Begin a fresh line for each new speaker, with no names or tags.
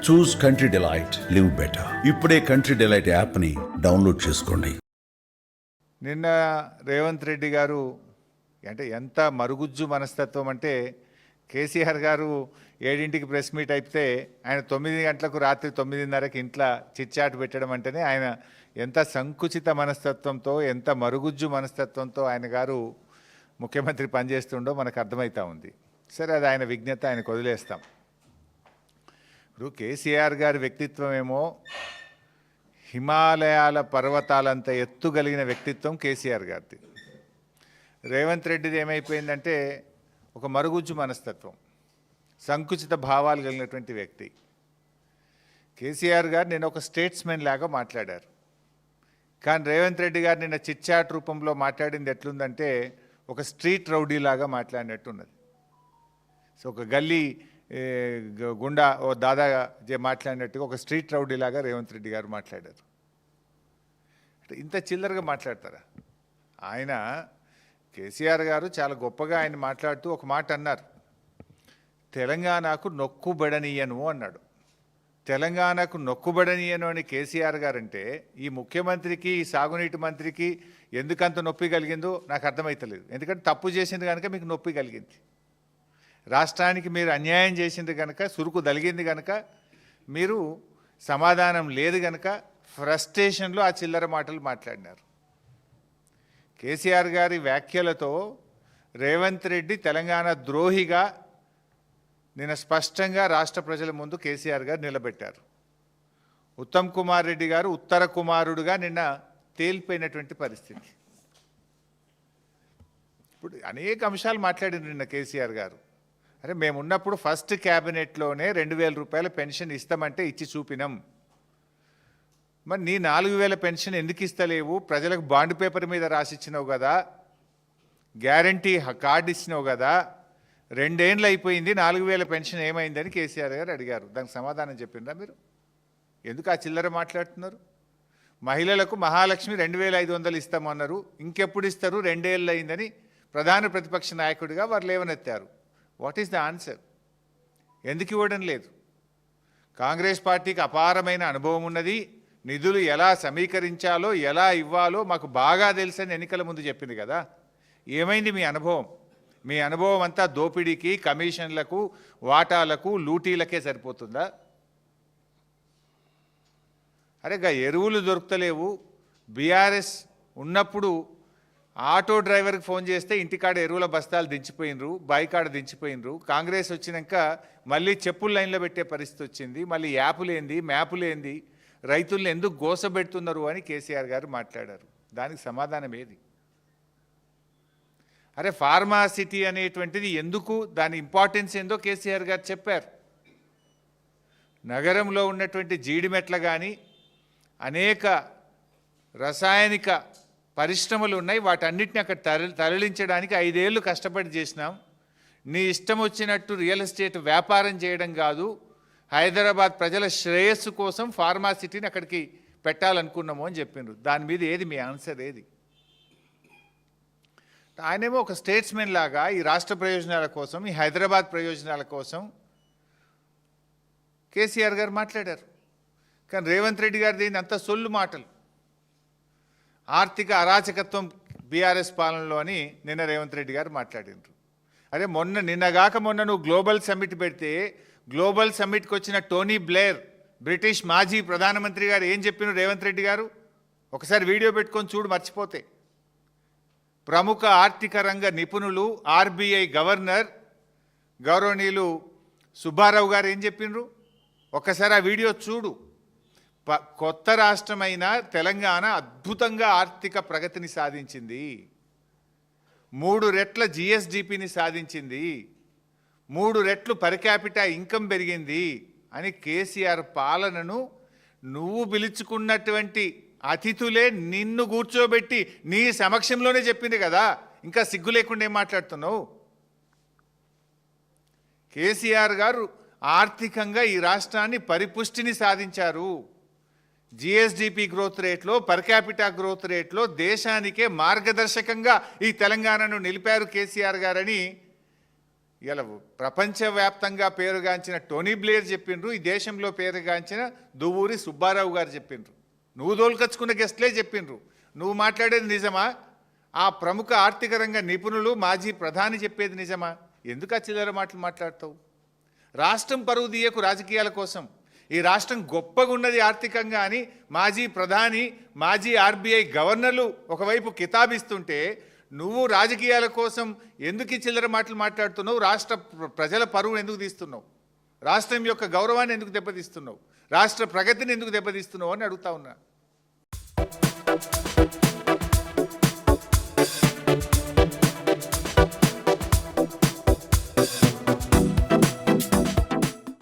చూస్ country delight, live better. ఇప్పుడే country delight యాప్ని download చేసుకోండి.
నిన్న రేవంత్ రెడ్డి గారు అంటే ఎంత మరుగుజ్జు మనస్తత్వం అంటే కేసీఆర్ గారు 7ంటికి ప్రెస్ మీట్ అయితే ఆయన 9 గంటలకు రాత్రి 9:30కి ఇంట్లో చిట్చాట్ పెట్టడం అంటేనే ఆయన ఎంత సంకుచిత మనస్తత్వంతో ఎంత మరుగుజ్జు మనస్తత్వంతో ఆయన గారు ముఖ్యమంత్రి పనిచేస్తుండో మనకు అర్థమవుతా ఉంది. సరే, అది ఆయన విజ్ఞత, ఆయనకు వదిలేస్తాం. ఇప్పుడు కేసీఆర్ గారి వ్యక్తిత్వం ఏమో హిమాలయాల పర్వతాలంత ఎత్తుగలిగిన వ్యక్తిత్వం కేసీఆర్ గారిది. రేవంత్ రెడ్డిది ఏమైపోయిందంటే ఒక మరుగుజ్జు మనస్తత్వం, సంకుచిత భావాలు కలిగినటువంటి వ్యక్తి. కేసీఆర్ గారు నిన్న ఒక స్టేట్స్మెన్ లాగా మాట్లాడారు. కానీ రేవంత్ రెడ్డి గారు నిన్న చిట్చాట్ రూపంలో మాట్లాడింది ఎట్లుందంటే ఒక స్ట్రీట్ రౌడీ లాగా మాట్లాడినట్టున్నది. సో ఒక గల్లీ గుండా ఓ దాదా మాట్లాడినట్టుగా ఒక స్ట్రీట్ రౌడీ లాగా రేవంత్ రెడ్డి గారు మాట్లాడారు. ఇంత చిల్లరగా మాట్లాడతారా? ఆయన కేసీఆర్ గారు చాలా గొప్పగా ఆయన మాట్లాడుతూ ఒక మాట అన్నారు, తెలంగాణకు నొక్కుబడనీయను అన్నాడు. తెలంగాణకు నొక్కుబడనీయను అని కేసీఆర్ గారు అంటే ఈ ముఖ్యమంత్రికి, ఈ సాగునీటి మంత్రికి ఎందుకంత నొప్పి కలిగిందో నాకు అర్థమవుతలేదు. ఎందుకంటే తప్పు చేసింది కనుక మీకు నొప్పి కలిగింది, రాష్ట్రానికి మీరు అన్యాయం చేసింది కనుక, సురుకు దలిగింది కనుక, మీరు సమాధానం లేదు కనుక ఫ్రస్ట్రేషన్లో ఆ చిల్లర మాటలు మాట్లాడినారు. కేసీఆర్ గారి వ్యాఖ్యలతో రేవంత్ రెడ్డి తెలంగాణ ద్రోహిగా నిన్న స్పష్టంగా రాష్ట్ర ప్రజల ముందు కేసీఆర్ గారు నిలబెట్టారు. ఉత్తమ్ కుమార్ రెడ్డి గారు ఉత్తర కుమారుడుగా నిన్న తేలిపోయినటువంటి పరిస్థితి. ఇప్పుడు అనేక అంశాలు మాట్లాడిన నిన్న కేసీఆర్ గారు. అరే, మేమున్నప్పుడు ఫస్ట్ క్యాబినెట్లోనే 2,000 రూపాయల పెన్షన్ ఇస్తామంటే ఇచ్చి చూపినాం. మరి నీ 4,000 పెన్షన్ ఎందుకు ఇస్తలేవు? ప్రజలకు బాండ్ పేపర్ మీద రాసిచ్చినావు కదా, గ్యారంటీ కార్డు ఇచ్చినావు కదా, 2 ఏళ్ళు అయిపోయింది, 4,000 పెన్షన్ ఏమైందని కేసీఆర్ గారు అడిగారు. దానికి సమాధానం చెప్పిండ్రా మీరు? ఎందుకు ఆ చిల్లర మాట్లాడుతున్నారు? మహిళలకు మహాలక్ష్మి 2,500 ఇస్తామన్నారు, ఇంకెప్పుడు ఇస్తారు? 2 ఏళ్ళు అయిందని ప్రధాన ప్రతిపక్ష నాయకుడిగా వారు లేవనెత్తారు. What is the answer? ఎందుకు ఇవ్వడం లేదు? కాంగ్రెస్ పార్టీకి అపారమైన అనుభవం ఉన్నది, నిధులు ఎలా సమీకరించాలో ఎలా ఇవ్వాలో మాకు బాగా తెలుసని ఎన్నికల ముందు చెప్పింది కదా. ఏమైంది మీ అనుభవం? మీ అనుభవం అంతా దోపిడీకి, కమిషన్లకు, వాటాలకు, లూటీలకే సరిపోతుందా? అరే, ఎరువులు దొరుకుతలేవు. బీఆర్ఎస్ ఉన్నప్పుడు ఆటో డ్రైవర్కి ఫోన్ చేస్తే ఇంటికాడ ఎరువుల బస్తాలు దించిపోయినరు, బాయికాడ దించిపోయినరు. కాంగ్రెస్ వచ్చినాక మళ్ళీ చెప్పుల లైన్లో పెట్టే పరిస్థితి వచ్చింది. మళ్ళీ యాపులేంది, మ్యాపులేంది, రైతులను ఎందుకు గోసబెడుతున్నారు అని కేసీఆర్ గారు మాట్లాడారు. దానికి సమాధానం ఏది? అరే, ఫార్మాసిటీ అనేటువంటిది ఎందుకు, దాని ఇంపార్టెన్స్ ఏందో కేసీఆర్ గారు చెప్పారు. నగరంలో ఉన్నటువంటి జీడిమెట్ల కానీ అనేక రసాయనిక పరిశ్రమలు ఉన్నాయి, వాటన్నిటిని అక్కడ తరలించడానికి 5 ఏళ్ళు కష్టపడి చేసినాం. నీ ఇష్టం వచ్చినట్టు రియల్ ఎస్టేట్ వ్యాపారం చేయడం కాదు, హైదరాబాద్ ప్రజల శ్రేయస్సు కోసం ఫార్మాసిటీని అక్కడికి పెట్టాలనుకున్నాము అని చెప్పిండ్రు. దాని మీద ఏది మీ ఆన్సర్? ఏది? ఆయనేమో ఒక స్టేట్స్మెన్ లాగా ఈ రాష్ట్ర ప్రయోజనాల కోసం, ఈ హైదరాబాద్ ప్రయోజనాల కోసం కేసీఆర్ గారు మాట్లాడారు. కానీ రేవంత్ రెడ్డి గారిది అంత సొల్లు మాటలు, ఆర్థిక అరాచకత్వం బీఆర్ఎస్ పాలనలో అని నిన్న రేవంత్ రెడ్డి గారు మాట్లాడినారు. అరే, నిన్నగాక మొన్న నువ్వు గ్లోబల్ సమ్మిట్ పెడితే గ్లోబల్ సమ్మిట్కి వచ్చిన టోనీ బ్లేర్, బ్రిటిష్ మాజీ ప్రధానమంత్రి గారు ఏం చెప్పిన రేవంత్ రెడ్డి గారు? ఒకసారి వీడియో పెట్టుకొని చూడు, మర్చిపోతే. ప్రముఖ ఆర్థిక రంగ నిపుణులు, ఆర్బీఐ గవర్నర్ గౌరవనీయులు సుబ్బారావు గారు ఏం చెప్పినరు? ఒక్కసారి ఆ వీడియో చూడు. కొత్త రాష్ట్రమైన తెలంగాణ అద్భుతంగా ఆర్థిక ప్రగతిని సాధించింది, 3 రెట్ల జిఎస్డిపిని సాధించింది, 3 రెట్లు పర్ క్యాపిటా ఇన్కమ్ పెరిగింది అని కేసీఆర్ పాలనను నువ్వు పిలుచుకున్నటువంటి అతిథులే నిన్ను కూర్చోబెట్టి నీ సమక్షంలోనే చెప్పింది కదా. ఇంకా సిగ్గు లేకుండా ఏం మాట్లాడుతున్నావు? కేసీఆర్ గారు ఆర్థికంగా ఈ రాష్ట్రాన్ని పరిపుష్టిని సాధించారు. జిఎస్డిపి గ్రోత్ రేట్లో, పర్ క్యాపిటా గ్రోత్ రేట్లో దేశానికే మార్గదర్శకంగా ఈ తెలంగాణను నిలిపారు కేసీఆర్ గారని ఇలా ప్రపంచవ్యాప్తంగా పేరుగాంచిన టోనీ బ్లేర్ చెప్పిండ్రు, ఈ దేశంలో పేరుగాంచిన దువ్వూరి సుబ్బారావు గారు చెప్పిండ్రు. నువ్వు దోలుకొచ్చుకున్న గెస్ట్లే చెప్పిండ్రు. నువ్వు మాట్లాడేది నిజమా? ఆ ప్రముఖ ఆర్థిక రంగ నిపుణులు మాజీ ప్రధాని చెప్పేది నిజమా? ఎందుకు ఆ చిల్లర మాటలు మాట్లాడతావు? రాష్ట్రం పరువు తీయకు రాజకీయాల కోసం. ఈ రాష్ట్రం గొప్పగా ఉన్నది ఆర్థికంగా అని మాజీ ప్రధాని, మాజీ ఆర్బీఐ గవర్నర్లు ఒకవైపు కితాబిస్తుంటే నువ్వు రాజకీయాల కోసం ఎందుకు ఈ చిల్లర మాటలు మాట్లాడుతున్నావు? రాష్ట్ర ప్రజల పరువును ఎందుకు తీస్తున్నావు? రాష్ట్రం యొక్క గౌరవాన్ని ఎందుకు దెబ్బతీస్తున్నావు? రాష్ట్ర ప్రగతిని ఎందుకు దెబ్బతీస్తున్నావు అని అడుగుతా ఉన్నా.